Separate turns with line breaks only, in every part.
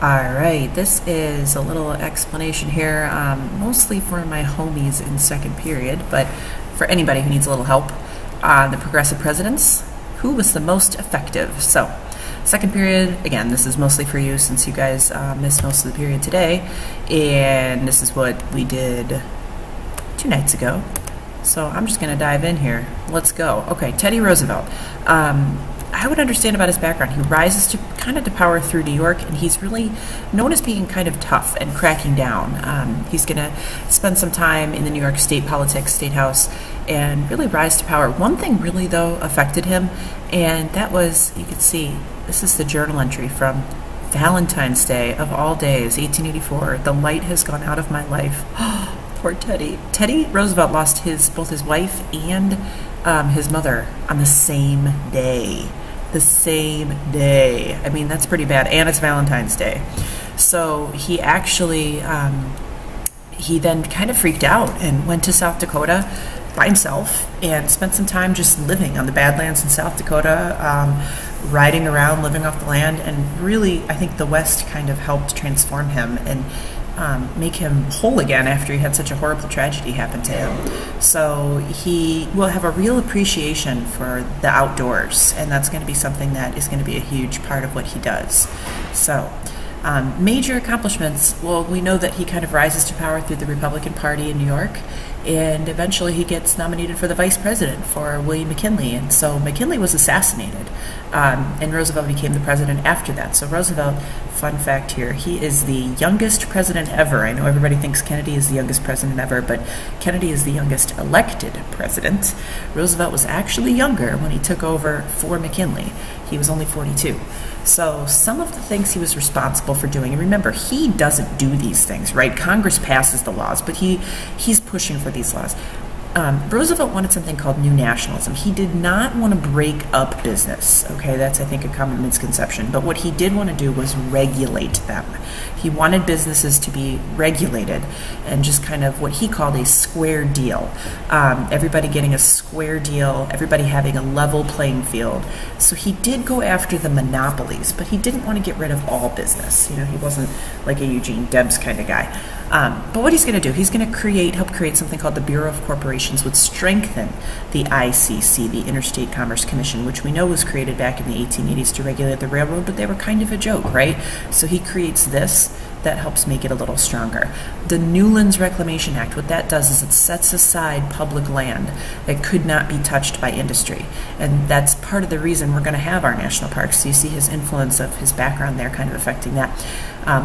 All right, this is a little explanation here, mostly for my homies in second period, but for anybody who needs a little help on the progressive presidents, who was the most effective? So, second period, again, this is mostly for you since you guys missed most of the period today, and this is what we did 2 nights ago. So I'm just going to dive in here. Let's go. Okay, Teddy Roosevelt. I would understand about his background. He rises to power through New York, and he's really known as being kind of tough and cracking down. He's going to spend some time in the New York state politics, state house, and really rise to power. One thing really, though, affected him, and that was, you could see, this is the journal entry from Valentine's Day of all days, 1884. The light has gone out of my life. Poor Teddy. Teddy Roosevelt lost both his wife and his mother on the same day. The same day. I mean, that's pretty bad. And it's Valentine's Day. So he actually, he then kind of freaked out and went to South Dakota by himself and spent some time just living on the Badlands in South Dakota, riding around, living off the land. And really, I think the West kind of helped transform him and make him whole again after he had such a horrible tragedy happen to him. So he will have a real appreciation for the outdoors, and that's going to be something that is going to be a huge part of what he does. So major accomplishments, well, we know that he kind of rises to power through the Republican Party in New York, and eventually he gets nominated for the vice president for William McKinley. And so McKinley was assassinated, and Roosevelt became the president after that. So Roosevelt, fun fact here, he is the youngest president ever. I know everybody thinks Kennedy is the youngest president ever, but Kennedy is the youngest elected president. Roosevelt was actually younger when he took over for McKinley. He was only 42. So some of the things he was responsible for doing, and remember, he doesn't do these things, right? Congress passes the laws, but he's pushing for these laws. Roosevelt wanted something called New Nationalism. He did not want to break up business, okay? That's, I think, a common misconception. But what he did want to do was regulate them. He wanted businesses to be regulated and just kind of what he called a square deal. Everybody getting a square deal, everybody having a level playing field. So he did go after the monopolies, but he didn't want to get rid of all business. You know, he wasn't like a Eugene Debs kind of guy. But what he's going to do, he's going to help create something called the Bureau of Corporations, would strengthen the ICC, the Interstate Commerce Commission, which we know was created back in the 1880s to regulate the railroad, but they were kind of a joke, right? So he creates this that helps make it a little stronger. The Newlands Reclamation Act, what that does is it sets aside public land that could not be touched by industry. And that's part of the reason we're going to have our national parks. So you see his influence of his background there kind of affecting that.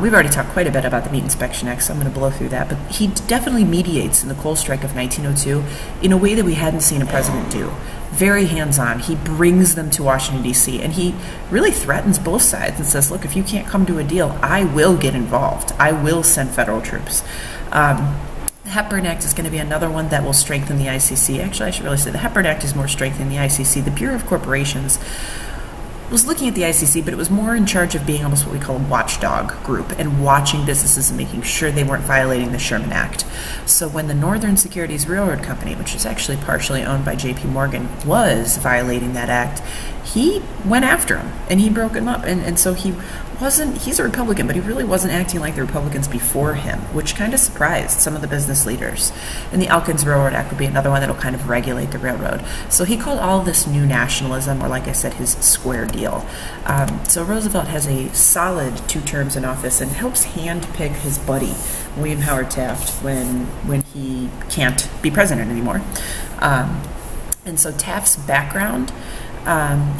We've already talked quite a bit about the Meat Inspection Act, so I'm going to blow through that. But he definitely mediates in the coal strike of 1902 in a way that we hadn't seen a president do. Very hands-on. He brings them to Washington, D.C., and he really threatens both sides and says, look, if you can't come to a deal, I will get involved. I will send federal troops. The Hepburn Act is going to be another one that will strengthen the ICC. Actually, I should really say the Hepburn Act is more strengthening the ICC. The Bureau of Corporations was looking at the ICC, but it was more in charge of being almost what we call a watchdog group and watching businesses and making sure they weren't violating the Sherman Act. So when the Northern Securities Railroad Company, which is actually partially owned by J.P. Morgan, was violating that act, he went after him and he broke him up. And so he's a Republican, but he really wasn't acting like the Republicans before him, which kind of surprised some of the business leaders. And the Elkins Railroad Act would be another one that'll kind of regulate the railroad. So he called all this new nationalism, or like I said, his square deal. So Roosevelt has a solid 2 terms in office and helps handpick his buddy, William Howard Taft, when he can't be president anymore. And so Taft's background,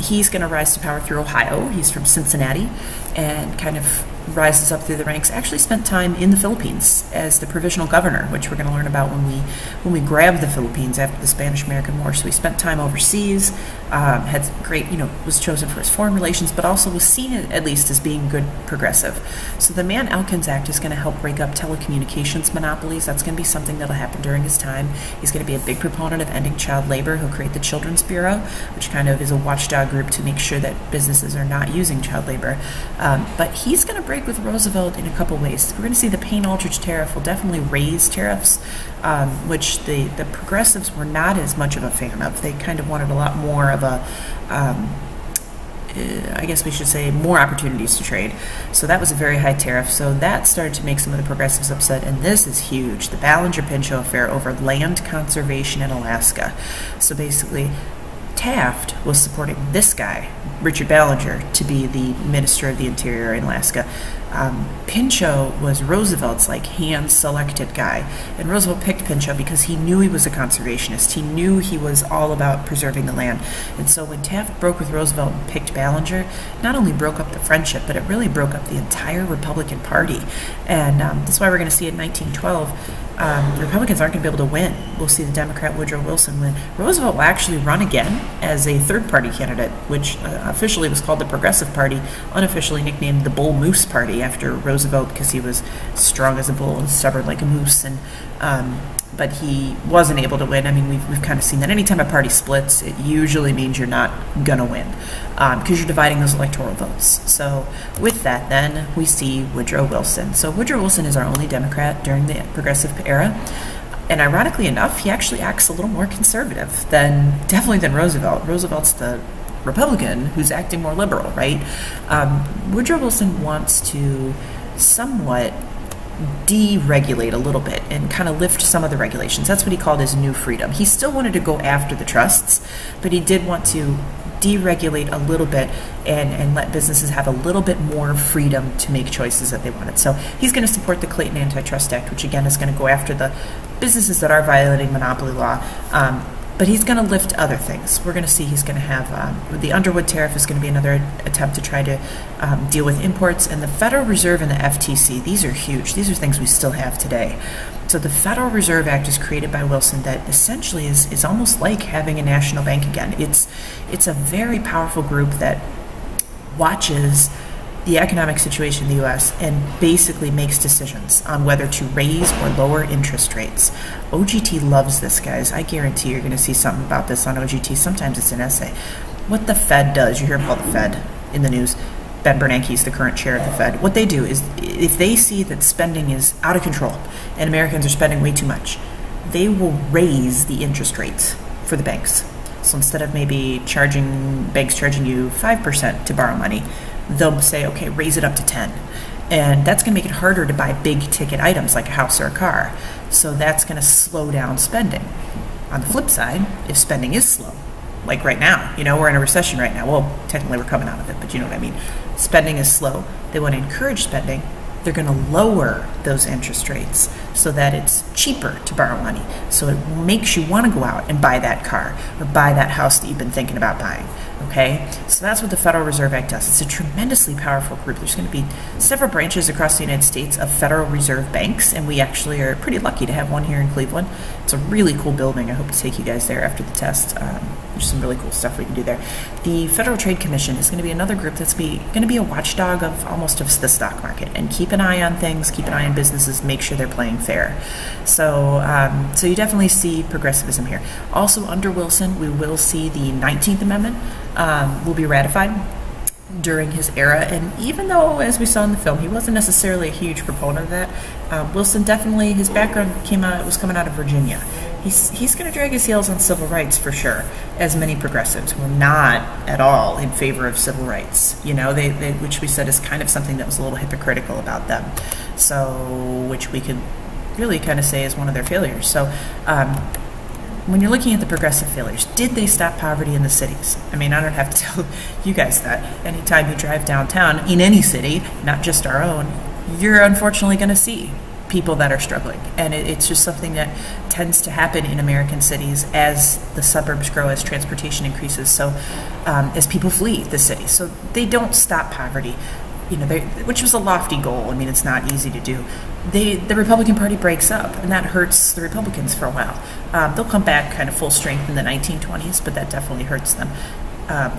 he's going to rise to power through Ohio. He's from Cincinnati and kind of rises up through the ranks. Actually spent time in the Philippines as the provisional governor, which we're going to learn about when we grabbed the Philippines after the Spanish-American War. So he spent time overseas, had great, was chosen for his foreign relations, but also was seen at least as being good progressive. So the Mann-Elkins Act is going to help break up telecommunications monopolies. That's going to be something that'll happen during his time. He's going to be a big proponent of ending child labor. He'll create the Children's Bureau, which kind of is a watchdog group to make sure that businesses are not using child labor. But he's going to break with Roosevelt in a couple ways. We're going to see the Payne-Aldrich tariff will definitely raise tariffs, which the progressives were not as much of a fan of. They kind of wanted a lot more of a I guess we should say, more opportunities to trade. So that was a very high tariff. So that started to make some of the progressives upset. And this is huge, the Ballinger-Pinchot affair over land conservation in Alaska. So basically, Taft was supporting this guy, Richard Ballinger, to be the Minister of the Interior in Alaska. Pinchot was Roosevelt's hand-selected guy, and Roosevelt picked Pinchot because he knew he was a conservationist. He knew he was all about preserving the land. And so when Taft broke with Roosevelt and picked Ballinger, not only broke up the friendship, but it really broke up the entire Republican Party. And that's why we're going to see in 1912, Republicans aren't going to be able to win. We'll see the Democrat Woodrow Wilson win. Roosevelt will actually run again as a third-party candidate, which officially was called the Progressive Party, unofficially nicknamed the Bull Moose Party after Roosevelt because he was strong as a bull and stubborn like a moose. And but he wasn't able to win. I mean, we've kind of seen that anytime a party splits, it usually means you're not going to win because you're dividing those electoral votes. So with that, then, we see Woodrow Wilson. So Woodrow Wilson is our only Democrat during the Progressive era. And ironically enough, he actually acts a little more conservative definitely than Roosevelt. Roosevelt's the Republican who's acting more liberal, right? Woodrow Wilson wants to somewhat deregulate a little bit and kind of lift some of the regulations. That's what he called his new freedom. He still wanted to go after the trusts, but he did want to deregulate a little bit and let businesses have a little bit more freedom to make choices that they wanted. So he's going to support the Clayton Antitrust Act, which again is going to go after the businesses that are violating monopoly law. But he's going to lift other things. We're going to see he's going to have the Underwood tariff is going to be another attempt to try to deal with imports. And the Federal Reserve and the FTC, these are huge. These are things we still have today. So the Federal Reserve Act is created by Wilson that essentially is almost like having a national bank again. It's a very powerful group that watches the economic situation in the U.S. and basically makes decisions on whether to raise or lower interest rates. OGT loves this, guys. I guarantee you're going to see something about this on OGT. Sometimes it's an essay. What the Fed does, you hear about the Fed in the news. Ben Bernanke is the current chair of the Fed. What they do is if they see that spending is out of control and Americans are spending way too much, they will raise the interest rates for the banks. So instead of maybe banks charging you 5% to borrow money, they'll say, okay, raise it up to 10. And that's going to make it harder to buy big ticket items like a house or a car. So that's going to slow down spending. On the flip side, if spending is slow, like right now, we're in a recession right now. Well, technically we're coming out of it, but you know what I mean. Spending is slow. They want to encourage spending. They're going to lower those interest rates so that it's cheaper to borrow money. So it makes you want to go out and buy that car or buy that house that you've been thinking about buying. Okay, so that's what the Federal Reserve Act does. It's a tremendously powerful group. There's going to be several branches across the United States of Federal Reserve banks, and we actually are pretty lucky to have one here in Cleveland. It's a really cool building. I hope to take you guys there after the test. There's some really cool stuff we can do there. The Federal Trade Commission is going to be another group that's going to be a watchdog of the stock market and keep an eye on things, keep an eye on businesses, make sure they're playing fair. So you definitely see progressivism here. Also, under Wilson, we will see the 19th Amendment will be ratified during his era. And even though, as we saw in the film, he wasn't necessarily a huge proponent of that, Wilson definitely, his background was coming out of Virginia. He's going to drag his heels on civil rights for sure, as many progressives were not at all in favor of civil rights, which we said is kind of something that was a little hypocritical about them. So, which we could really kind of say is one of their failures. So, when you're looking at the progressive failures, did they stop poverty in the cities? I mean, I don't have to tell you guys that. Anytime you drive downtown in any city, not just our own, you're unfortunately going to see people that are struggling. And it's just something that tends to happen in American cities as the suburbs grow, as transportation increases, so as people flee the city. So they don't stop poverty, which was a lofty goal. I mean, it's not easy to do. The Republican Party breaks up, and that hurts the Republicans for a while. They'll come back kind of full strength in the 1920s, but that definitely hurts them.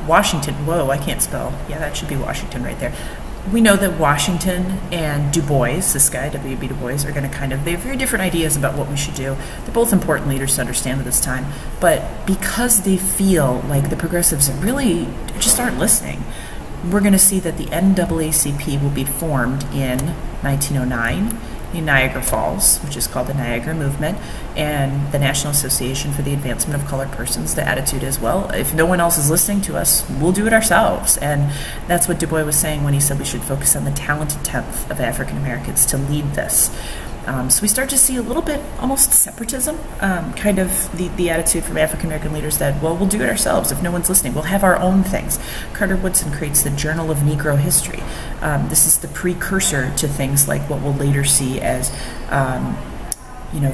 Washington, whoa, I can't spell. Yeah, that should be Washington right there. We know that Washington and Du Bois, this guy, W.B. Du Bois, are going to they have very different ideas about what we should do. They're both important leaders to understand at this time, but because they feel like the progressives really just aren't listening, we're going to see that the NAACP will be formed in 1909, Niagara Falls, which is called the Niagara Movement, and the National Association for the Advancement of Colored Persons. The attitude is, well, if no one else is listening to us, we'll do it ourselves. And that's what Du Bois was saying when he said we should focus on the talented tenth of African Americans to lead this. So we start to see a little bit almost separatism, kind of the attitude from African American leaders that, well, we'll do it ourselves. If no one's listening, we'll have our own things. Carter Woodson creates the Journal of Negro History. This is the precursor to things like what we'll later see as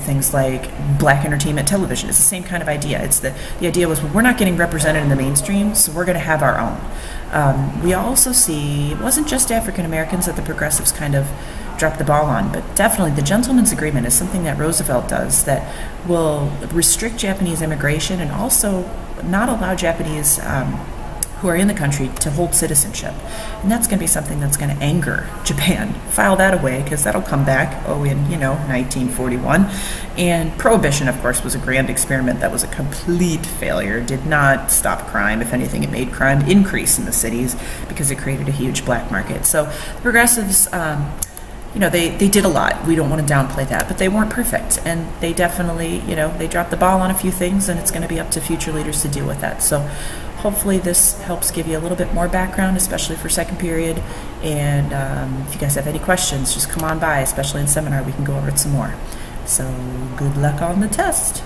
things like black entertainment television. It's the same kind of idea. It's the idea was, well, we're not getting represented in the mainstream, so we're going to have our own. We also see it wasn't just African Americans that the progressives kind of dropped the ball on, but definitely the Gentleman's Agreement is something that Roosevelt does that will restrict Japanese immigration and also not allow Japanese who are in the country to hold citizenship. And that's going to be something that's going to anger Japan. File that away, because that'll come back, in 1941. And Prohibition, of course, was a grand experiment that was a complete failure. Did not stop crime. If anything, it made crime increase in the cities because it created a huge black market. So the progressives, they did a lot. We don't want to downplay that, but they weren't perfect. And they definitely, they dropped the ball on a few things, and it's going to be up to future leaders to deal with that. So hopefully this helps give you a little bit more background, especially for second period. And if you guys have any questions, just come on by, especially in seminar. We can go over it some more. So good luck on the test.